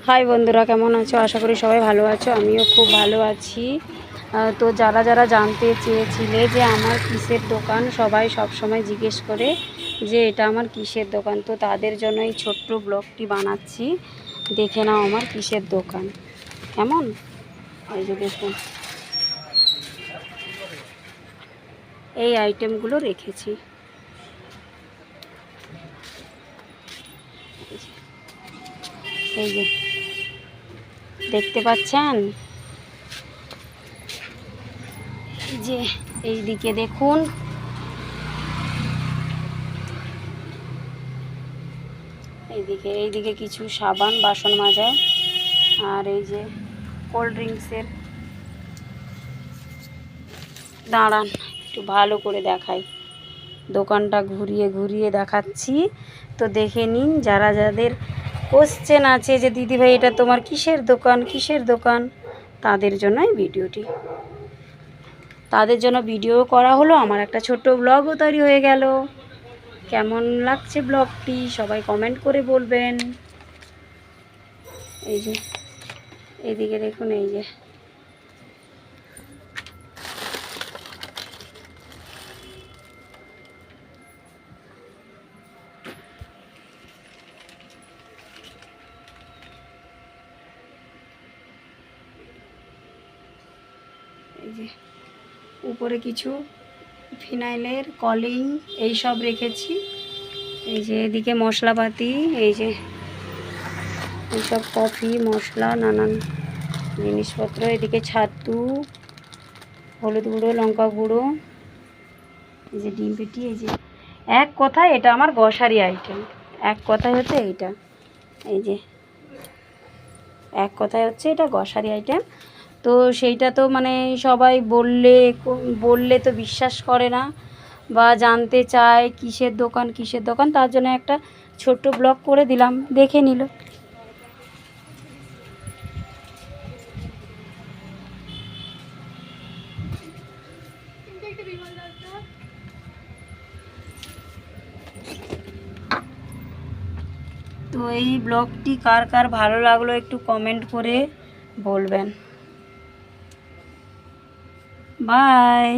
High বন্ধুরা, কেমন আছো? আশা করি সবাই ভালো আছো। আমিও খুব ভালো আছি। তো যারা যারা জানতে চেয়েছিলে যে আমার কিসের দোকান, সবাই সব সময় জিজ্ঞেস করে যে এটা আমার কিসের দোকান, তো তাদের জন্য এই ছোট্ট ব্লগটি বানাচ্ছি। দেখে নাও আমার কিসের দোকান কেমন। এই যে দেখুন, এই আইটেমগুলো রেখেছি। এই যে দেখতে পাচ্ছেন, এই যে এইদিকে দেখুন, এইদিকে কিছু সাবান, বাসন মাজা, আর এই যে কোল্ড ড্রিঙ্কসের। দাঁড়ান একটু ভালো করে দেখাই, দোকানটা ঘুরিয়ে ঘুরিয়ে দেখাচ্ছি, তো দেখে নিন। যারা যাদের কোশ্চেন আছে যে দিদিভাই এটা তোমার কিসের দোকান, কিসের দোকান, তাদের জন্য এই ভিডিওটি। তাদের জন্য ভিডিও করা হলো, আমার একটা ছোট্ট ব্লগও তৈরি হয়ে গেল। কেমন লাগছে ব্লগটি সবাই কমেন্ট করে বলবেন। এই যে এইদিকে দেখুন, এই যে এই যে উপরে কিছু ফিনাইলের, কলিং এইসব রেখেছি। এই যে এদিকে মশলাপাতি, এই যে এইসব কফি মশলা, নানান জিনিসপত্র। এদিকে ছাতু, হলুদ গুঁড়ো, লঙ্কা গুঁড়ো, এই যে ডিম পেটি। এই যে এক কথায় এটা আমার গ্রসারি আইটেম। এক কথায় হচ্ছে এইটা, এই যে এক কথায় হচ্ছে এটা গ্রসারি আইটেম। তো সেইটা তো মানে সবাই বললে তো বিশ্বাস করে না, বা জানতে চায় কিসের দোকান কিসের দোকান, তার জন্য একটা ছোট্ট ব্লগ করে দিলাম, দেখে নিল। তো এই ব্লগটি কার কার ভালো লাগলো একটু কমেন্ট করে বলবেন। বাই।